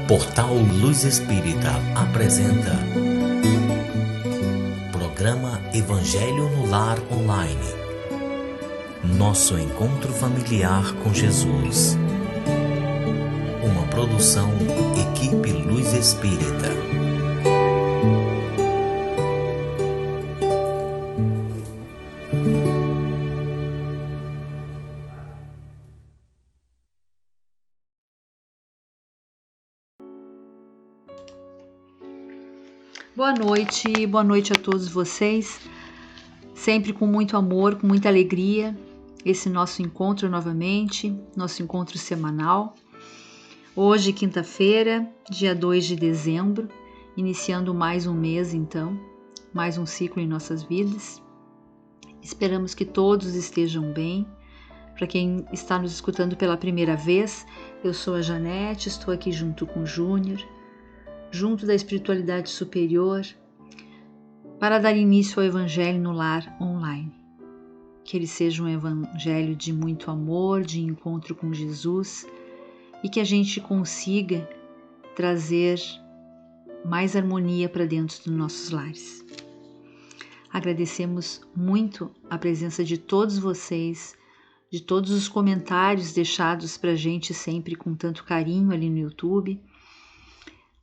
Portal Luz Espírita apresenta Programa Evangelho no Lar Online. Nosso encontro familiar com Jesus. Uma produção Equipe Luz Espírita. Boa noite a todos vocês, sempre com muito amor, com muita alegria, esse nosso encontro novamente, nosso encontro semanal. Hoje, quinta-feira, dia 2 de dezembro, iniciando mais um mês então, mais um ciclo em nossas vidas. Esperamos que todos estejam bem. Para quem está nos escutando pela primeira vez, eu sou a Janete, estou aqui junto com o Júnior, junto da espiritualidade superior, para dar início ao Evangelho no Lar Online. Que ele seja um Evangelho de muito amor, de encontro com Jesus, e que a gente consiga trazer mais harmonia para dentro dos nossos lares. Agradecemos muito a presença de todos vocês, de todos os comentários deixados para a gente sempre com tanto carinho ali no YouTube.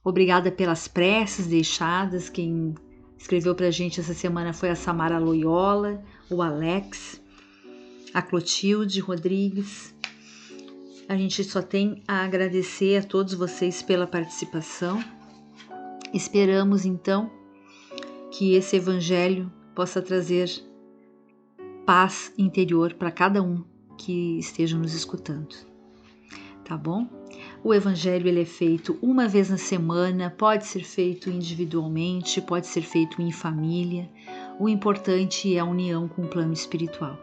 Obrigada pelas preces deixadas. Quem escreveu para a gente essa semana foi a Samara Loyola, o Alex, a Clotilde Rodrigues. A gente só tem a agradecer a todos vocês pela participação. Esperamos então que esse Evangelho possa trazer paz interior para cada um que esteja nos escutando. Tá bom? O Evangelho ele é feito uma vez na semana, pode ser feito individualmente, pode ser feito em família. O importante é a união com o plano espiritual.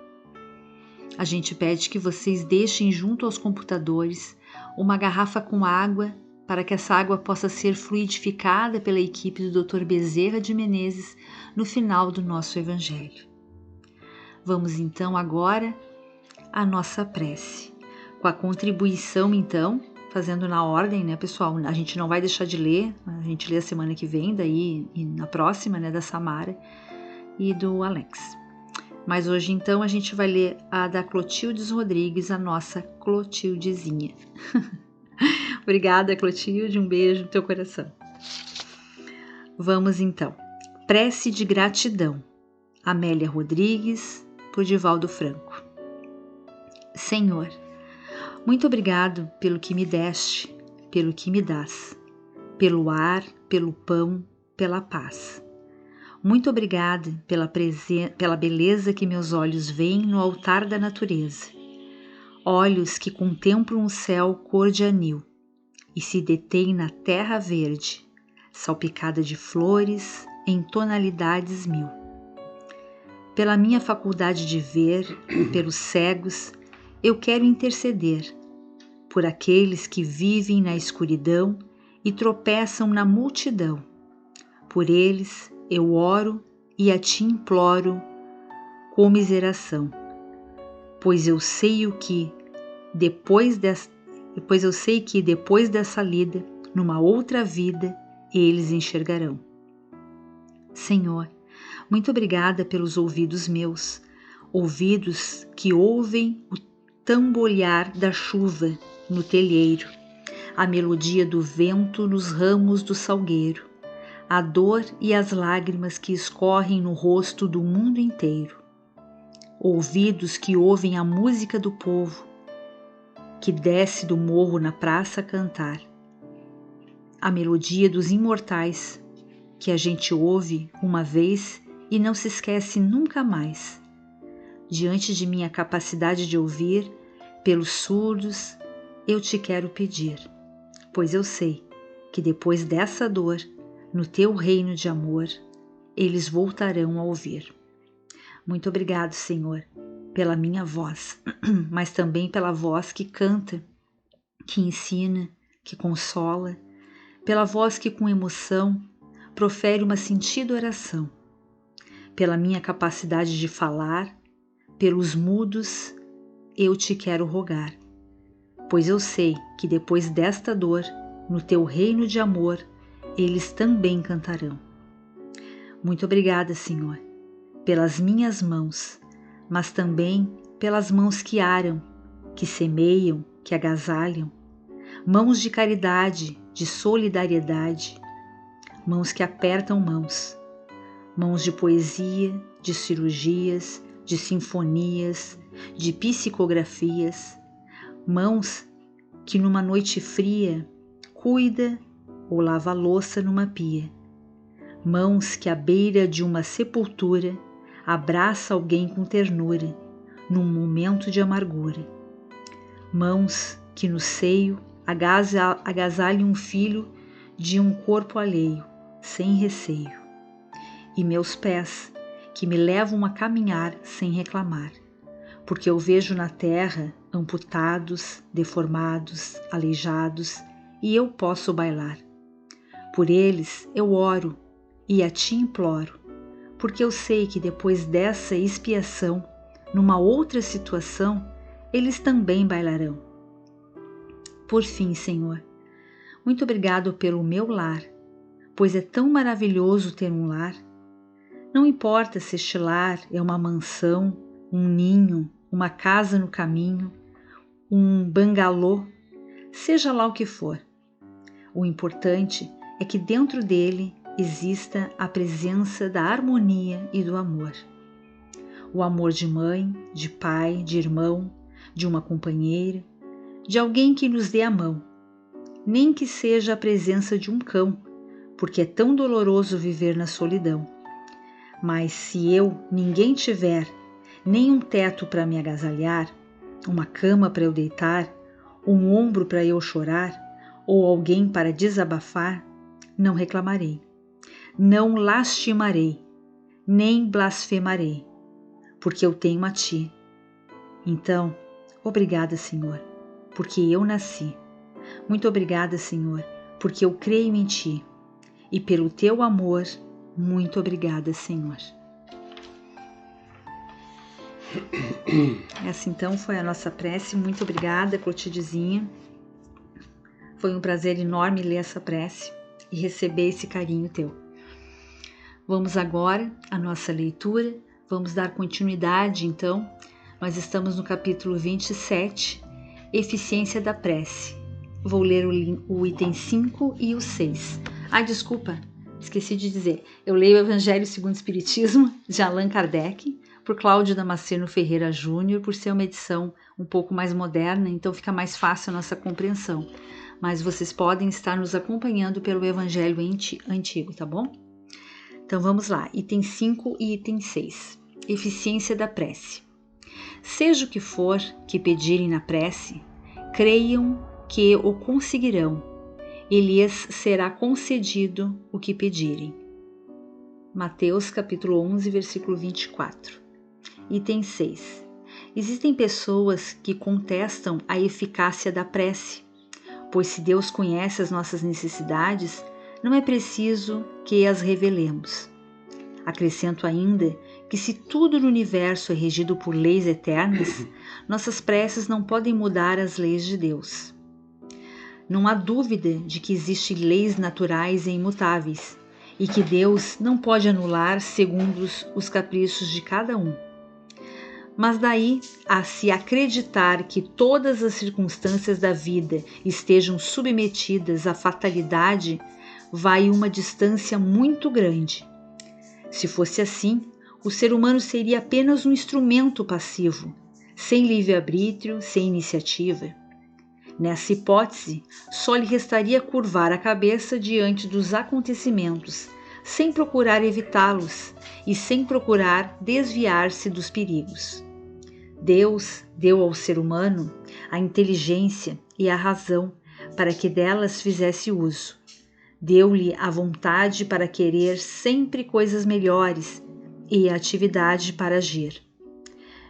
A gente pede que vocês deixem junto aos computadores uma garrafa com água para que essa água possa ser fluidificada pela equipe do Dr. Bezerra de Menezes no final do nosso Evangelho. Vamos então agora à nossa prece. Com a contribuição então, fazendo na ordem, né, pessoal? A gente não vai deixar de ler, a gente lê a semana que vem, daí e na próxima, né, da Samara e do Alex. Mas hoje, então, a gente vai ler a da Clotilde Rodrigues, a nossa Clotildezinha. Obrigada, Clotilde, um beijo no teu coração. Vamos, então. Prece de gratidão. Amélia Rodrigues, por Divaldo Franco. Senhor, muito obrigado pelo que me deste, pelo que me dás, pelo ar, pelo pão, pela paz. Muito obrigada pela beleza que meus olhos veem no altar da natureza. Olhos que contemplam o céu cor de anil e se detêm na terra verde, salpicada de flores em tonalidades mil. Pela minha faculdade de ver, pelos cegos, eu quero interceder por aqueles que vivem na escuridão e tropeçam na multidão. Por eles eu oro e a ti imploro comiseração, pois eu sei que depois dessa lida, numa outra vida, eles enxergarão. Senhor, muito obrigada pelos ouvidos meus, ouvidos que ouvem o tambolhar da chuva no telheiro, a melodia do vento nos ramos do salgueiro, a dor e as lágrimas que escorrem no rosto do mundo inteiro. Ouvidos que ouvem a música do povo, que desce do morro na praça a cantar, a melodia dos imortais, que a gente ouve uma vez e não se esquece nunca mais. Diante de minha capacidade de ouvir, pelos surdos, eu te quero pedir, pois eu sei que depois dessa dor, no teu reino de amor, eles voltarão a ouvir. Muito obrigado, Senhor, pela minha voz, mas também pela voz que canta, que ensina, que consola, pela voz que com emoção profere uma sentida oração, pela minha capacidade de falar, pelos mudos, eu te quero rogar, pois eu sei que depois desta dor, no teu reino de amor, eles também cantarão. Muito obrigada, Senhor, pelas minhas mãos, mas também pelas mãos que aram, que semeiam, que agasalham, mãos de caridade, de solidariedade, mãos que apertam mãos, mãos de poesia, de cirurgias, de sinfonias, de psicografias, mãos que numa noite fria cuida ou lava a louça numa pia, mãos que à beira de uma sepultura abraça alguém com ternura num momento de amargura, mãos que no seio agasalham um filho de um corpo alheio, sem receio, e meus pés que me levam a caminhar sem reclamar, porque eu vejo na terra amputados, deformados, aleijados, e eu posso bailar. Por eles eu oro e a ti imploro, porque eu sei que depois dessa expiação, numa outra situação, eles também bailarão. Por fim, Senhor, muito obrigado pelo meu lar, pois é tão maravilhoso ter um lar. Não importa se este lar é uma mansão, um ninho, uma casa no caminho, um bangalô, seja lá o que for. O importante é que dentro dele exista a presença da harmonia e do amor. O amor de mãe, de pai, de irmão, de uma companheira, de alguém que nos dê a mão, nem que seja a presença de um cão, porque é tão doloroso viver na solidão. Mas se ninguém tiver, nem um teto para me agasalhar, uma cama para eu deitar, um ombro para eu chorar, ou alguém para desabafar, não reclamarei, não lastimarei, nem blasfemarei, porque eu tenho a ti. Então, obrigada, Senhor, porque eu nasci. Muito obrigada, Senhor, porque eu creio em ti. E pelo teu amor, muito obrigada, Senhor. Essa então foi a nossa prece. Muito obrigada, Clotildezinha. Foi um prazer enorme ler essa prece e receber esse carinho teu. Vamos agora à nossa leitura. Vamos dar continuidade, então. Nós estamos no capítulo 27, Eficiência da Prece. Vou ler o item 5 e o 6. Desculpa, esqueci de dizer. Eu leio o Evangelho segundo o Espiritismo, de Allan Kardec, por Cláudio Damasceno Ferreira Júnior, por ser uma edição um pouco mais moderna, então fica mais fácil a nossa compreensão. Mas vocês podem estar nos acompanhando pelo Evangelho antigo, tá bom? Então vamos lá, item 5 e item 6. Eficiência da prece. Seja o que for que pedirem na prece, creiam que o conseguirão, e lhes será concedido o que pedirem. Mateus capítulo 11, versículo 24. Item 6. Existem pessoas que contestam a eficácia da prece, pois se Deus conhece as nossas necessidades, não é preciso que as revelemos. Acrescento ainda que se tudo no universo é regido por leis eternas, nossas preces não podem mudar as leis de Deus. Não há dúvida de que existem leis naturais e imutáveis, e que Deus não pode anular segundo os caprichos de cada um. Mas daí a se acreditar que todas as circunstâncias da vida estejam submetidas à fatalidade, vai uma distância muito grande. Se fosse assim, o ser humano seria apenas um instrumento passivo, sem livre-arbítrio, sem iniciativa. Nessa hipótese, só lhe restaria curvar a cabeça diante dos acontecimentos, sem procurar evitá-los e sem procurar desviar-se dos perigos. Deus deu ao ser humano a inteligência e a razão para que delas fizesse uso. Deu-lhe a vontade para querer sempre coisas melhores e a atividade para agir.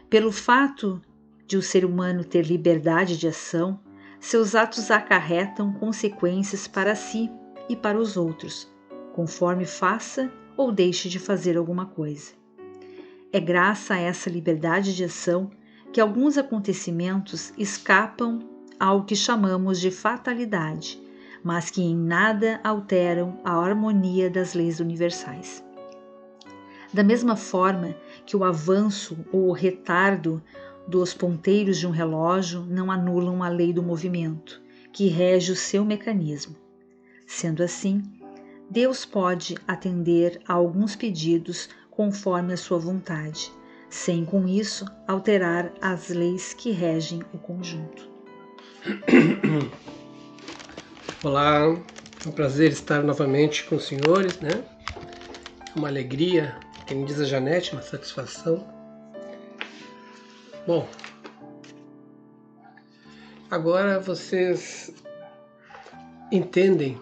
Pelo fato de o ser humano ter liberdade de ação, seus atos acarretam consequências para si e para os outros, conforme faça ou deixe de fazer alguma coisa. É graças a essa liberdade de ação que alguns acontecimentos escapam ao que chamamos de fatalidade, mas que em nada alteram a harmonia das leis universais. Da mesma forma que o avanço ou o retardo dos ponteiros de um relógio não anulam a lei do movimento, que rege o seu mecanismo. Sendo assim, Deus pode atender a alguns pedidos conforme a sua vontade, sem com isso alterar as leis que regem o conjunto. Olá, é um prazer estar novamente com os senhores, né? Uma alegria, como diz a Janete, uma satisfação. Bom, agora vocês entendem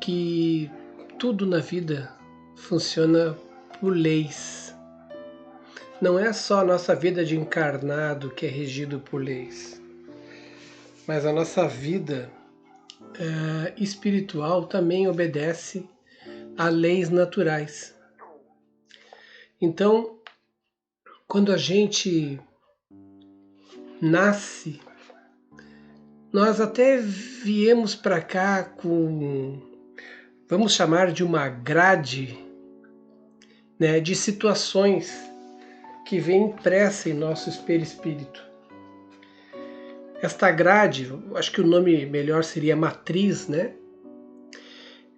que tudo na vida funciona por leis. Não é só a nossa vida de encarnado que é regido por leis, mas a nossa vida espiritual também obedece a leis naturais. Então, quando a gente nasce, nós até viemos para cá com, vamos chamar de uma grade, né, de situações que vem impressa em nosso perispírito. Esta grade, acho que o nome melhor seria matriz, né?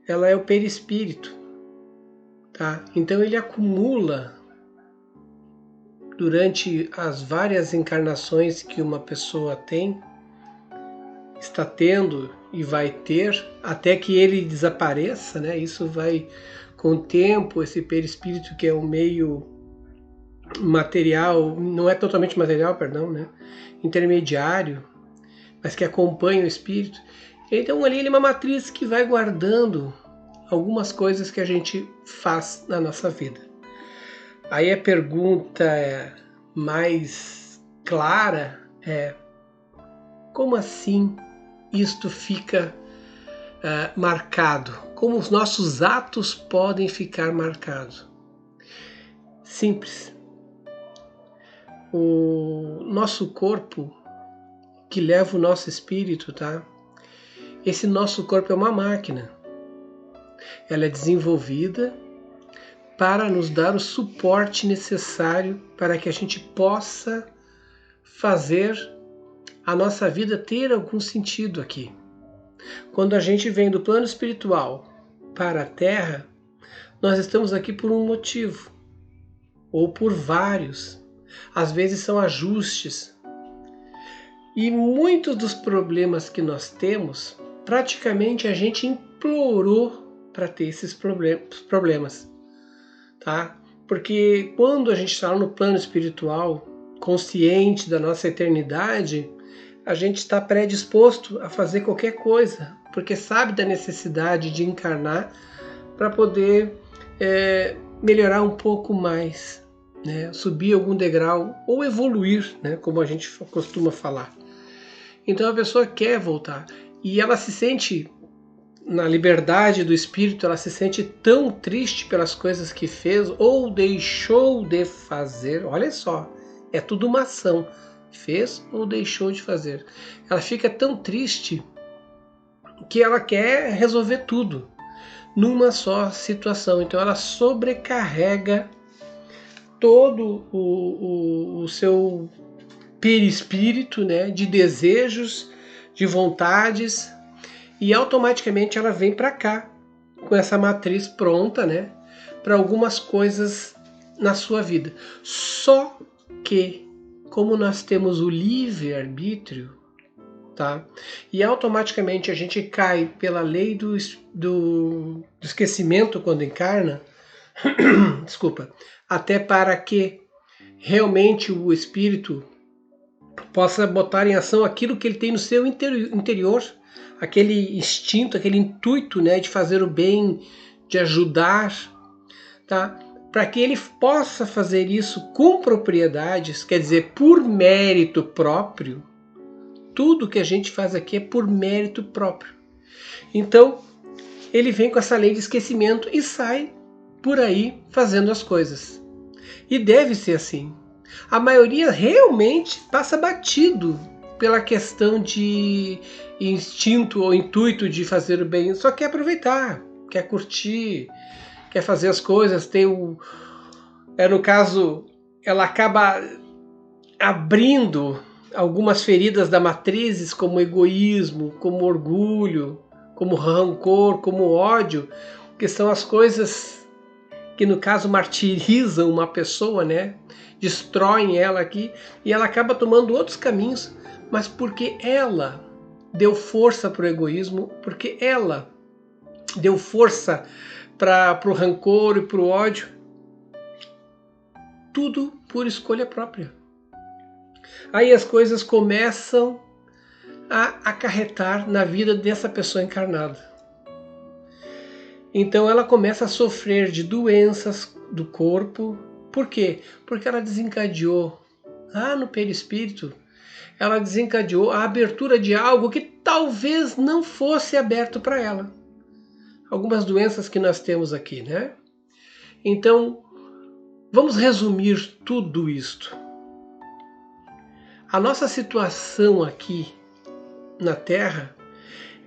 Ela é o perispírito, tá? Então ele acumula durante as várias encarnações que uma pessoa tem, está tendo e vai ter, até que ele desapareça, né? Isso vai com o tempo, esse perispírito que é o meio material, não é totalmente material, perdão, né? Intermediário, mas que acompanha o espírito. Então ali ele é uma matriz que vai guardando algumas coisas que a gente faz na nossa vida. Aí a pergunta mais clara é: como assim isto fica marcado? Como os nossos atos podem ficar marcados? Simples. O nosso corpo que leva o nosso espírito, tá? Esse nosso corpo é uma máquina. Ela é desenvolvida para nos dar o suporte necessário para que a gente possa fazer a nossa vida ter algum sentido aqui. Quando a gente vem do plano espiritual para a Terra, nós estamos aqui por um motivo, ou por vários. Às vezes são ajustes. E muitos dos problemas que nós temos, praticamente a gente implorou para ter esses problemas, tá? Porque quando a gente está no plano espiritual, consciente da nossa eternidade, a gente está predisposto a fazer qualquer coisa, porque sabe da necessidade de encarnar para poder melhorar um pouco mais, né? Subir algum degrau ou evoluir, né? Como a gente costuma falar. Então a pessoa quer voltar e ela se sente, na liberdade do espírito, ela se sente tão triste pelas coisas que fez ou deixou de fazer. Olha só, é tudo uma ação. Fez ou deixou de fazer. Ela fica tão triste que ela quer resolver tudo numa só situação. Então ela sobrecarrega todo o seu perispírito, né, de desejos, de vontades, e automaticamente ela vem para cá com essa matriz pronta, né, para algumas coisas na sua vida. Só que, como nós temos o livre-arbítrio, tá, e automaticamente a gente cai pela lei do esquecimento quando encarna, desculpa, até para que realmente o espírito possa botar em ação aquilo que ele tem no seu interior, aquele instinto, aquele intuito, né, de fazer o bem, de ajudar, tá? Para que ele possa fazer isso com propriedades, quer dizer, por mérito próprio. Tudo que a gente faz aqui é por mérito próprio. Então, ele vem com essa lei de esquecimento e sai por aí fazendo as coisas. E deve ser assim. A maioria realmente passa batido pela questão de instinto ou intuito de fazer o bem, só quer aproveitar, quer curtir, quer fazer as coisas, no caso, ela acaba abrindo algumas feridas da matrizes, como egoísmo, como orgulho, como rancor, como ódio, que são as coisas que no caso martirizam uma pessoa, né? Destroem ela aqui, e ela acaba tomando outros caminhos, mas porque ela deu força para o egoísmo, porque ela deu força para o rancor e para o ódio, tudo por escolha própria. Aí as coisas começam a acarretar na vida dessa pessoa encarnada. Então ela começa a sofrer de doenças do corpo. Por quê? Porque ela desencadeou lá no perispírito, ela desencadeou a abertura de algo que talvez não fosse aberto para ela. Algumas doenças que nós temos aqui, né? Então, vamos resumir tudo isto. A nossa situação aqui na Terra,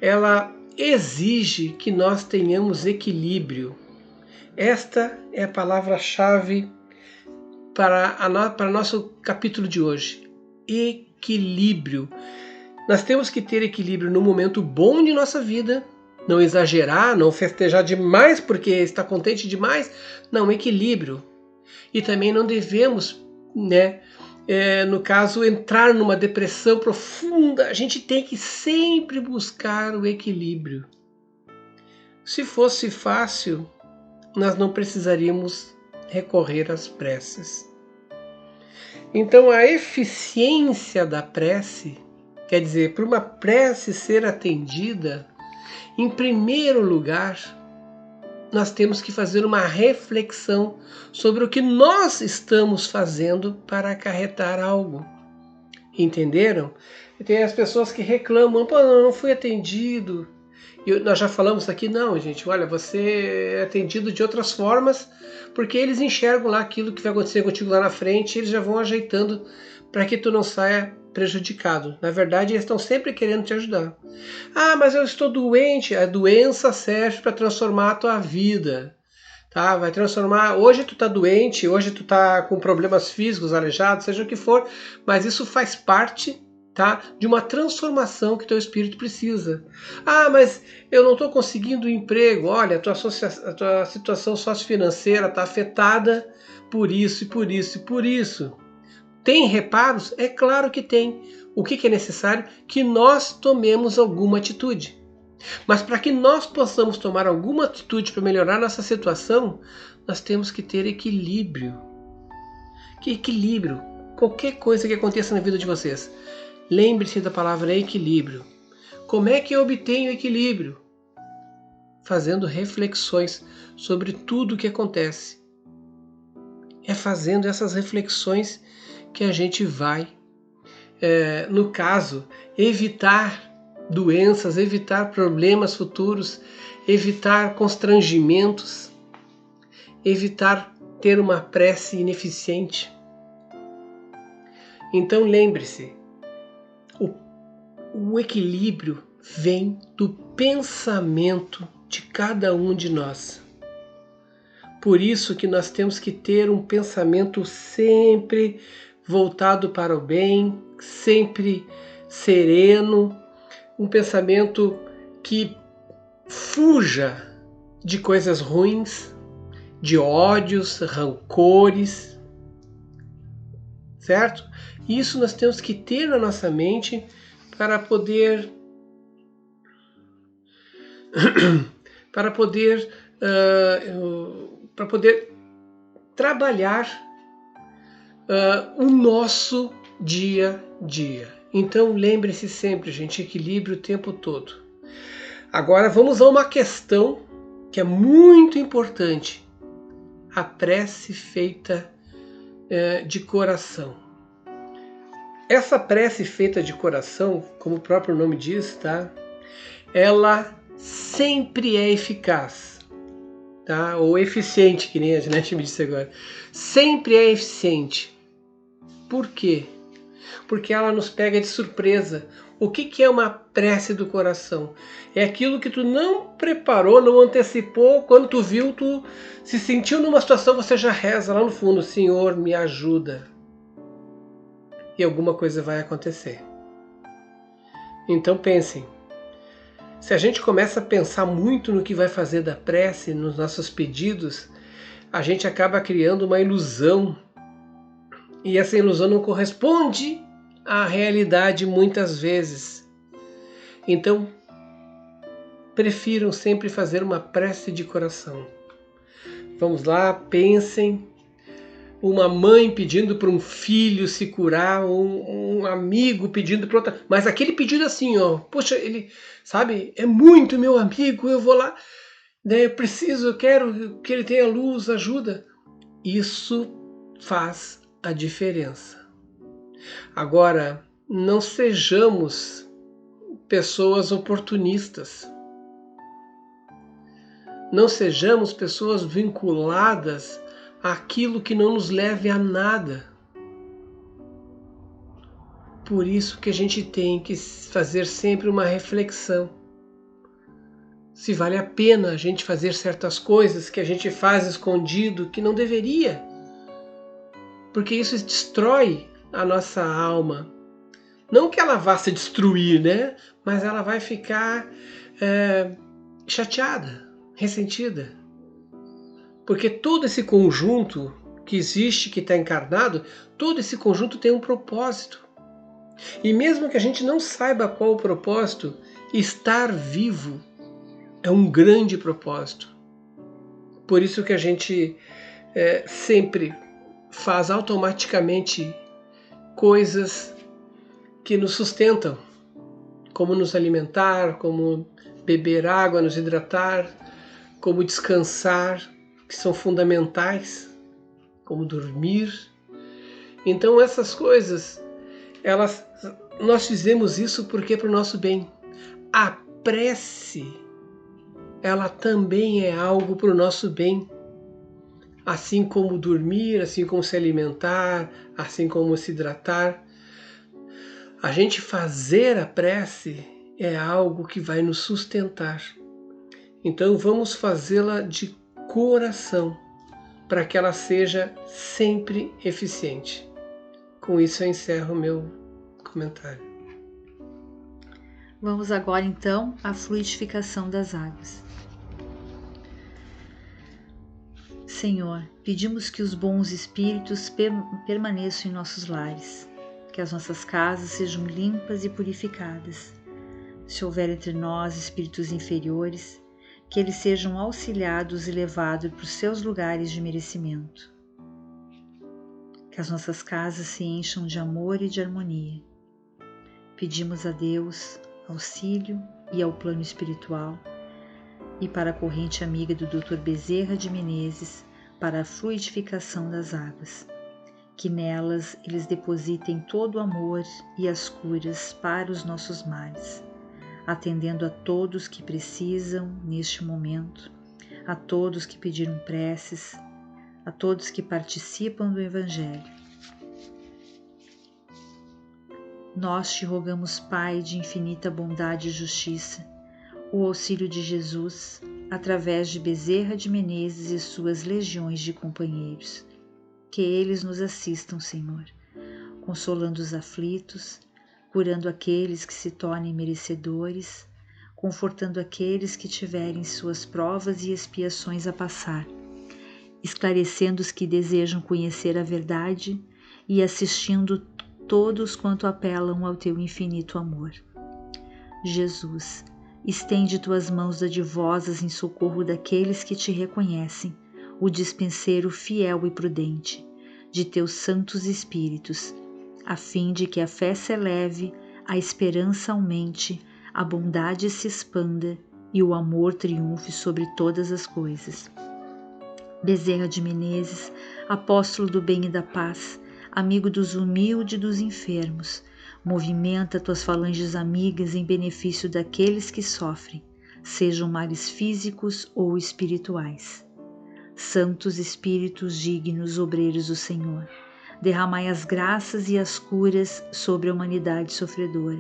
ela exige que nós tenhamos equilíbrio. Esta é a palavra-chave para nosso capítulo de hoje. Equilíbrio. Nós temos que ter equilíbrio no momento bom de nossa vida, não exagerar, não festejar demais porque está contente demais. Não, equilíbrio. E também não devemos, né, no caso, entrar numa depressão profunda. A gente tem que sempre buscar o equilíbrio. Se fosse fácil, nós não precisaríamos recorrer às preces. Então, a eficiência da prece, quer dizer, para uma prece ser atendida, em primeiro lugar, nós temos que fazer uma reflexão sobre o que nós estamos fazendo para acarretar algo. Entenderam? E tem as pessoas que reclamam, pô, não fui atendido. E nós já falamos aqui, não, gente, olha, você é atendido de outras formas, porque eles enxergam lá aquilo que vai acontecer contigo lá na frente, e eles já vão ajeitando para que tu não saia prejudicado. Na verdade, eles estão sempre querendo te ajudar. Ah, mas eu estou doente. A doença serve para transformar a tua vida. Tá? Vai transformar. Hoje tu está doente, hoje tu está com problemas físicos, aleijado, seja o que for, mas isso faz parte, tá, de uma transformação que teu espírito precisa. Ah, mas eu não estou conseguindo emprego. Olha, a tua situação sociofinanceira está afetada por isso e por isso e por isso. Tem reparos? É claro que tem. O que é necessário? Que nós tomemos alguma atitude. Mas para que nós possamos tomar alguma atitude para melhorar nossa situação, nós temos que ter equilíbrio. Que equilíbrio? Qualquer coisa que aconteça na vida de vocês, lembre-se da palavra equilíbrio. Como é que eu obtenho equilíbrio? Fazendo reflexões sobre tudo o que acontece. É fazendo essas reflexões que a gente vai, no caso, evitar doenças, evitar problemas futuros, evitar constrangimentos, evitar ter uma prece ineficiente. Então lembre-se, o equilíbrio vem do pensamento de cada um de nós. Por isso que nós temos que ter um pensamento sempre voltado para o bem, sempre sereno, um pensamento que fuja de coisas ruins, de ódios, rancores, certo? Isso nós temos que ter na nossa mente para poder trabalhar o nosso dia a dia. Então lembre-se sempre, gente, equilíbrio o tempo todo. Agora vamos a uma questão que é muito importante. A prece feita de coração. Essa prece feita de coração, como o próprio nome diz, tá? Ela sempre é eficaz, tá? Ou eficiente, que nem a gente me disse agora. Sempre é eficiente. Por quê? porque ela nos pega de surpresa. O que é uma prece do coração? É aquilo que tu não preparou, não antecipou, quando tu viu, tu se sentiu numa situação, você já reza lá no fundo, Senhor, me ajuda. E alguma coisa vai acontecer. Então pensem, se a gente começa a pensar muito no que vai fazer da prece, nos nossos pedidos, a gente acaba criando uma ilusão. E essa ilusão não corresponde à realidade muitas vezes. Então, prefiram sempre fazer uma prece de coração. Vamos lá, pensem. Uma mãe pedindo para um filho se curar, um amigo pedindo para outra. Mas aquele pedido assim, ó, poxa, ele, sabe, é muito meu amigo, eu vou lá, né, eu quero que ele tenha luz, ajuda. Isso faz a diferença. Agora, não sejamos pessoas oportunistas. Não sejamos pessoas vinculadas àquilo que não nos leve a nada. Por isso que a gente tem que fazer sempre uma reflexão. Se vale a pena a gente fazer certas coisas que a gente faz escondido, que não deveria. Porque isso destrói a nossa alma. Não que ela vá se destruir, né? Mas ela vai ficar chateada, ressentida. Porque todo esse conjunto que existe, que está encarnado, todo esse conjunto tem um propósito. E mesmo que a gente não saiba qual o propósito, estar vivo é um grande propósito. Por isso que a gente sempre faz automaticamente coisas que nos sustentam, como nos alimentar, como beber água, nos hidratar, como descansar, que são fundamentais, como dormir. Então essas coisas, nós fizemos isso porque é para o nosso bem. A prece, ela também é algo para o nosso bem. Assim como dormir, assim como se alimentar, assim como se hidratar. A gente fazer a prece é algo que vai nos sustentar. Então vamos fazê-la de coração, para que ela seja sempre eficiente. Com isso eu encerro o meu comentário. Vamos agora então à fluidificação das águas. Senhor, pedimos que os bons espíritos permaneçam em nossos lares, que as nossas casas sejam limpas e purificadas. Se houver entre nós espíritos inferiores, que eles sejam auxiliados e levados para os seus lugares de merecimento. Que as nossas casas se encham de amor e de harmonia. Pedimos a Deus auxílio e ao plano espiritual e para a corrente amiga do Dr. Bezerra de Menezes para a fluidificação das águas. Que nelas eles depositem todo o amor e as curas para os nossos males, atendendo a todos que precisam neste momento, a todos que pediram preces, a todos que participam do Evangelho. Nós te rogamos, Pai de infinita bondade e justiça, o auxílio de Jesus, através de Bezerra de Menezes e suas legiões de companheiros. Que eles nos assistam, Senhor, consolando os aflitos, curando aqueles que se tornem merecedores, confortando aqueles que tiverem suas provas e expiações a passar, esclarecendo os que desejam conhecer a verdade e assistindo todos quanto apelam ao teu infinito amor. Jesus, estende tuas mãos dadivosas em socorro daqueles que te reconhecem, o dispenseiro fiel e prudente de teus santos espíritos, a fim de que a fé se eleve, a esperança aumente, a bondade se expanda e o amor triunfe sobre todas as coisas. Bezerra de Menezes, apóstolo do bem e da paz, amigo dos humildes e dos enfermos, movimenta tuas falanges amigas em benefício daqueles que sofrem, sejam males físicos ou espirituais. Santos Espíritos dignos obreiros do Senhor, derramai as graças e as curas sobre a humanidade sofredora,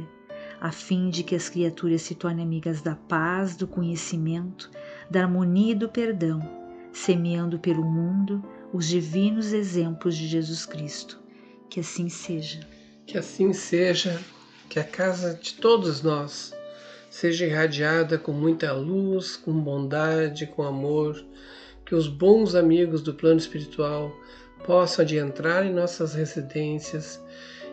a fim de que as criaturas se tornem amigas da paz, do conhecimento, da harmonia e do perdão, semeando pelo mundo os divinos exemplos de Jesus Cristo. Que assim seja. Que assim seja, que a casa de todos nós seja irradiada com muita luz, com bondade, com amor, que os bons amigos do plano espiritual possam adentrar em nossas residências,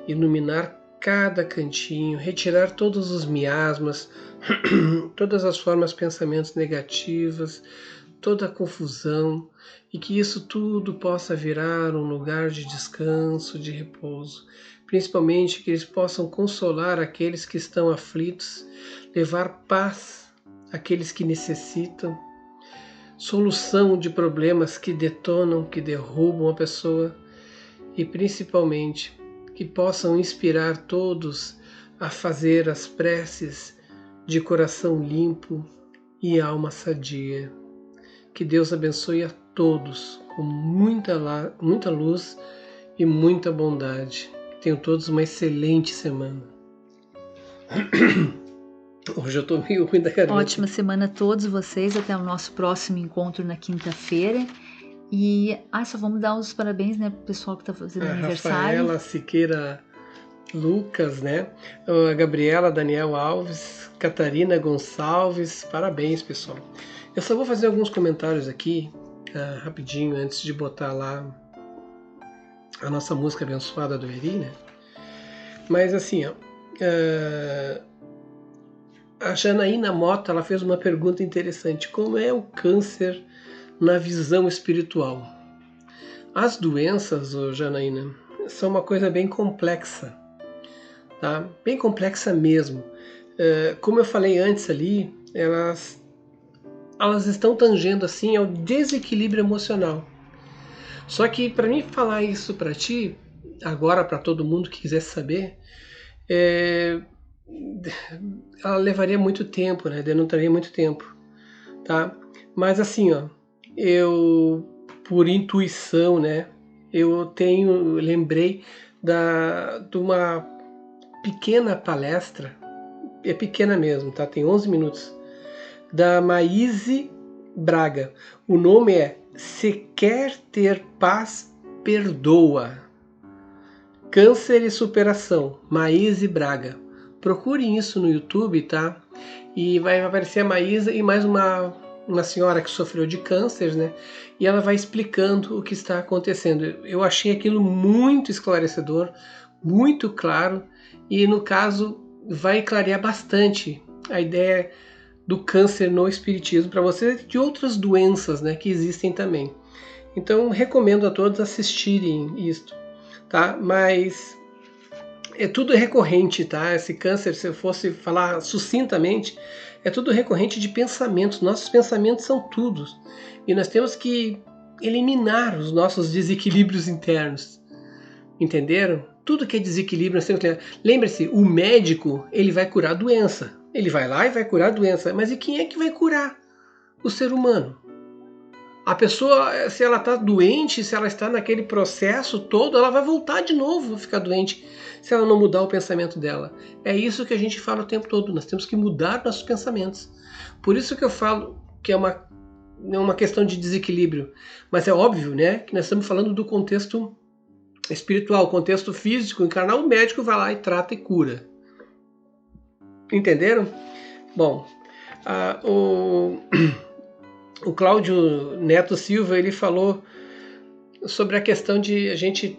iluminar cada cantinho, retirar todos os miasmas, todas as formas de pensamentos negativas, toda a confusão, e que isso tudo possa virar um lugar de descanso, de repouso. Principalmente que eles possam consolar aqueles que estão aflitos, levar paz àqueles que necessitam, solução de problemas que detonam, que derrubam a pessoa, e principalmente que possam inspirar todos a fazer as preces de coração limpo e alma sadia. Que Deus abençoe a todos com muita luz e muita bondade. Tenham todos uma excelente semana. Hoje eu estou meio ruim da garganta. Ótima semana a todos vocês. Até o nosso próximo encontro na quinta-feira. E só vamos dar os parabéns, né, pro pessoal que está fazendo aniversário. Rafaela Siqueira Lucas, né? A Gabriela Daniel Alves, Catarina Gonçalves. Parabéns, pessoal. Eu só vou fazer alguns comentários aqui, rapidinho, antes de botar lá a nossa música abençoada do Eri, né? Mas assim, a Janaína Mota, ela fez uma pergunta interessante. Como é o câncer na visão espiritual? As doenças, Janaína, são uma coisa bem complexa, tá? Bem complexa mesmo. Como eu falei antes ali, elas estão tangendo assim ao desequilíbrio emocional. Só que para mim falar isso para ti, agora para todo mundo que quisesse saber, ela levaria muito tempo, né? Denotaria muito tempo, tá? Mas assim, eu, por intuição, né? Eu lembrei de uma pequena palestra, é pequena mesmo, tá? Tem 11 minutos, da Maíse Braga. O nome é Se Quer Ter Paz, Perdoa. Câncer e Superação, Maíse Braga. Procurem isso no YouTube, tá? E vai aparecer a Maísa e mais uma senhora que sofreu de câncer, né? E ela vai explicando o que está acontecendo. Eu achei aquilo muito esclarecedor, muito claro, e no caso vai clarear bastante a ideia do câncer no espiritismo para você e de outras doenças, né, que existem também. Então recomendo a todos assistirem isto, tá? Mas tudo recorrente, tá? Esse câncer, se eu fosse falar sucintamente, é tudo recorrente de pensamentos. Nossos pensamentos são tudo. E nós temos que eliminar os nossos desequilíbrios internos. Entenderam? Tudo que é desequilíbrio, nós temos que... Lembre-se, o médico, ele vai curar a doença. Ele vai lá e vai curar a doença. Mas e quem é que vai curar? O ser humano. A pessoa, se ela está doente, se ela está naquele processo todo, ela vai voltar de novo a ficar doente, se ela não mudar o pensamento dela. É isso que a gente fala o tempo todo. Nós temos que mudar nossos pensamentos. Por isso que eu falo que é uma questão de desequilíbrio. Mas é óbvio, né, que nós estamos falando do contexto espiritual, contexto físico, encarnar. O médico vai lá e trata e cura. Entenderam? Bom, o Cláudio Neto Silva, ele falou sobre a questão de a gente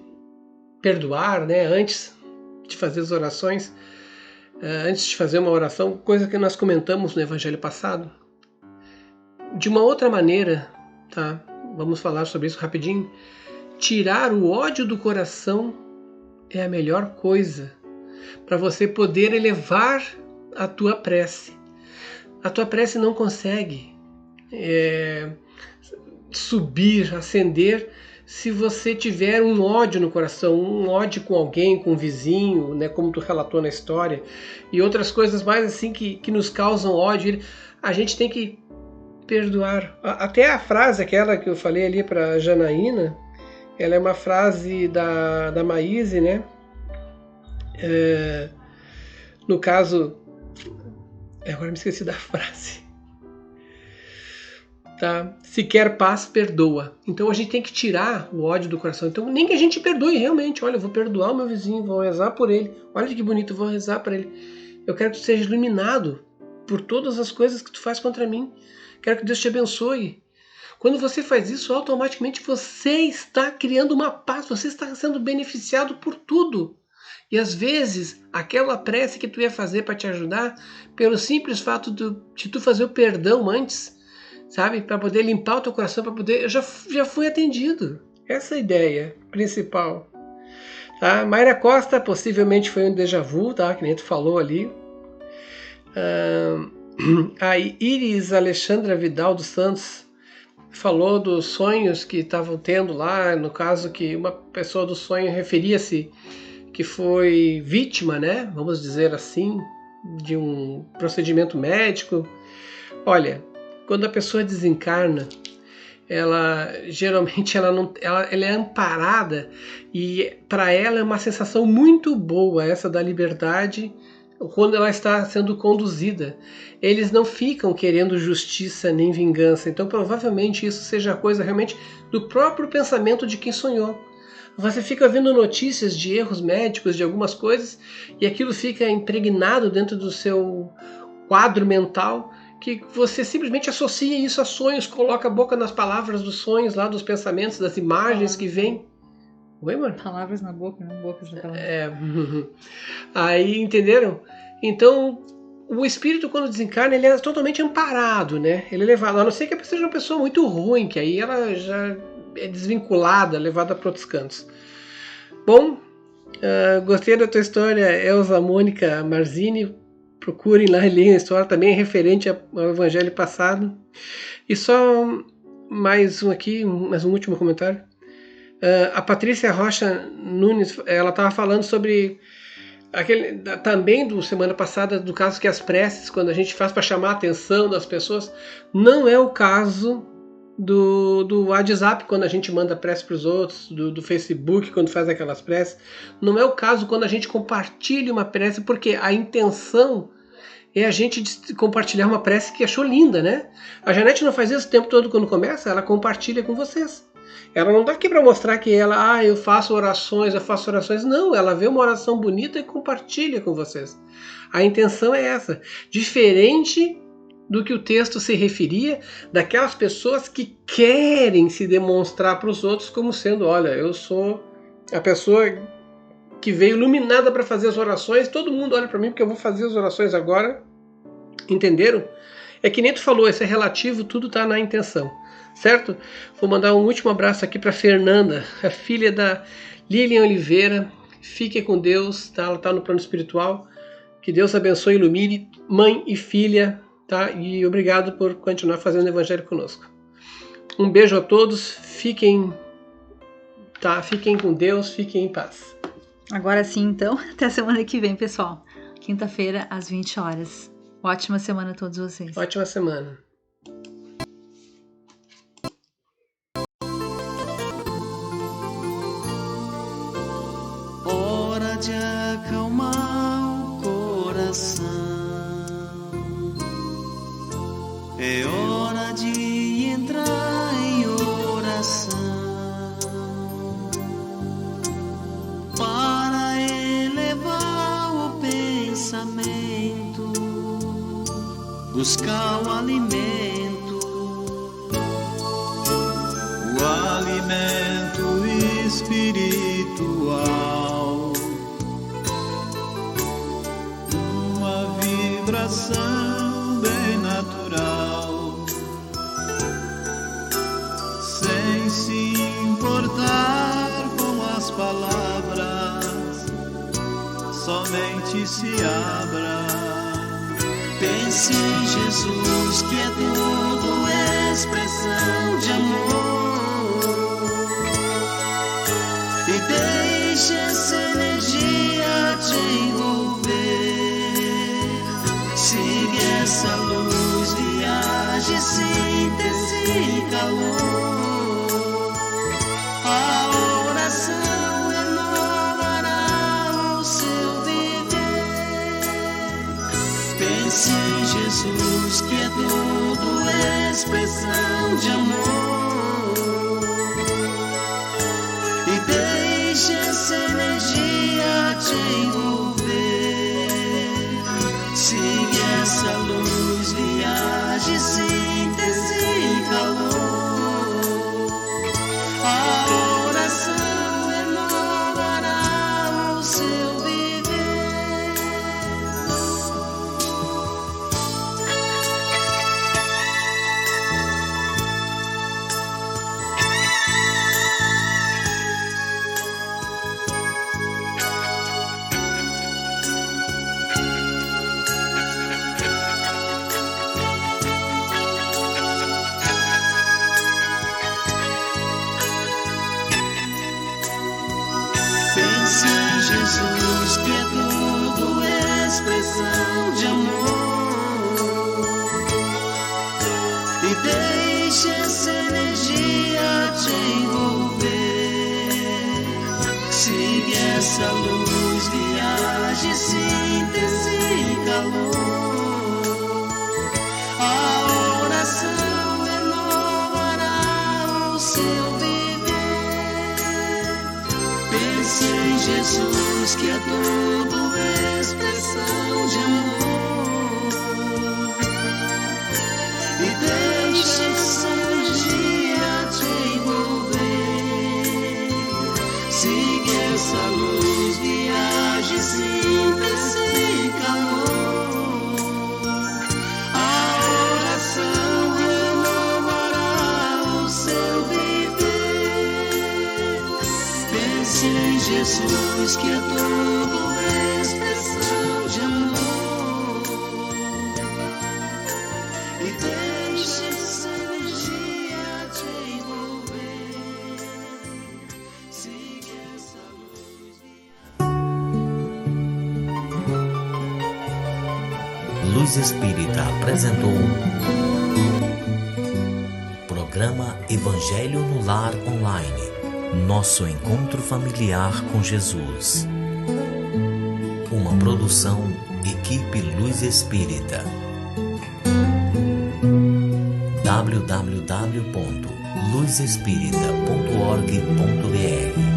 perdoar, né, antes de fazer as orações, antes de fazer uma oração, coisa que nós comentamos no evangelho passado. De uma outra maneira, tá? Vamos falar sobre isso rapidinho. Tirar o ódio do coração é a melhor coisa para você poder elevar a tua prece. A tua prece não consegue subir, ascender, se você tiver um ódio no coração, um ódio com alguém, com um vizinho, né, como tu relatou na história, e outras coisas mais assim que nos causam ódio. A gente tem que perdoar. Até a frase aquela que eu falei ali para Janaína, ela é uma frase da Maíse, né? No caso, agora me esqueci da frase. Tá? Se quer paz, perdoa. Então a gente tem que tirar o ódio do coração. Então nem que a gente perdoe realmente. Olha, eu vou perdoar o meu vizinho, vou rezar por ele. Olha que bonito, eu vou rezar por ele. Eu quero que tu seja iluminado por todas as coisas que tu faz contra mim. Quero que Deus te abençoe. Quando você faz isso, automaticamente você está criando uma paz. Você está sendo beneficiado por tudo. E às vezes, aquela prece que tu ia fazer para te ajudar, pelo simples fato de tu fazer o perdão antes, sabe? Para poder limpar o teu coração, para poder... já fui atendido. Essa é a ideia principal. Tá? Mayra Costa, possivelmente foi um déjà vu, tá? Que nem tu falou ali. A Iris Alexandra Vidal dos Santos falou dos sonhos que estavam tendo lá. No caso que uma pessoa do sonho referia-se que foi vítima, né? Vamos dizer assim, de um procedimento médico. Olha, quando a pessoa desencarna, ela geralmente ela é amparada e para ela é uma sensação muito boa essa da liberdade quando ela está sendo conduzida. Eles não ficam querendo justiça nem vingança, então provavelmente isso seja coisa realmente do próprio pensamento de quem sonhou. Você fica vendo notícias de erros médicos, de algumas coisas, e aquilo fica impregnado dentro do seu quadro mental, que você simplesmente associa isso a sonhos, coloca a boca nas palavras dos sonhos, lá dos pensamentos, das imagens que vêm. Oi, mano? Palavras na boca, não bocas na palavra. Aí, entenderam? Então, o espírito, quando desencarna, ele é totalmente amparado, né? Ele é levado, a não ser que a pessoa seja uma pessoa muito ruim, que aí ela já é desvinculada, levada para outros cantos. Bom, gostei da tua história, Elza Mônica Marzini. Procurem lá e leiam a história, também é referente ao Evangelho passado. E só mais um aqui, mais um último comentário. A Patrícia Rocha Nunes, ela estava falando sobre aquele, também do semana passada, do caso que as preces, quando a gente faz para chamar a atenção das pessoas, não é o caso do WhatsApp, quando a gente manda prece para os outros, do Facebook, quando faz aquelas preces. Não é o caso quando a gente compartilha uma prece, porque a intenção é a gente compartilhar uma prece que achou linda, né? A Janete não faz isso o tempo todo quando começa, ela compartilha com vocês. Ela não está aqui para mostrar que ela, eu faço orações. Não, ela vê uma oração bonita e compartilha com vocês. A intenção é essa. Diferente do que o texto se referia, daquelas pessoas que querem se demonstrar para os outros como sendo, olha, eu sou a pessoa que veio iluminada para fazer as orações, todo mundo olha para mim porque eu vou fazer as orações agora. Entenderam? É que nem tu falou, isso é relativo, tudo está na intenção, certo? Vou mandar um último abraço aqui para Fernanda, a filha da Lilian Oliveira. Fique com Deus, tá? Ela está no plano espiritual. Que Deus abençoe e ilumine, mãe e filha, tá? E obrigado por continuar fazendo o evangelho conosco. Um beijo a todos, fiquem com Deus, fiquem em paz. Agora sim, então, até semana que vem, pessoal. Quinta-feira, às 20 horas. Ótima semana a todos vocês. Ótima semana. Hora de acalmar o coração. É hora de entrar em oração para elevar o pensamento, buscar o alimento espiritual, uma vibração bem natural, sem se importar com as palavras, somente se abra. Pense em Jesus, que é tudo expressão de amor, e deixe essa energia te envolver. Siga essa luz, viaje, síntese e calor. Pense em Jesus, que é tudo expressão de amor, e deixe essa energia te envolver. Siga essa luz, viaje, síntese e calor. A oração renovará o seu viver. Pense em Jesus, que é tudo expressão de amor, e deixe essa energia te envolver. Siga essa luz, viaje, síntese e calor. A oração renovará o seu viver. Pense em Jesus, que é tudo expressão de amor, e deixe essa energia te envolver. Siga essa luz, viaje, síntese e calor. A oração renovará o seu viver. Pense em Jesus, que é tudo expressão de amor, e deixe essa energia te envolver. Siga essa luz. Luz Espírita apresentou programa Evangelho no Lar Online. Nosso encontro familiar com Jesus. Uma produção Equipe Luz Espírita. www.luzespírita.org.br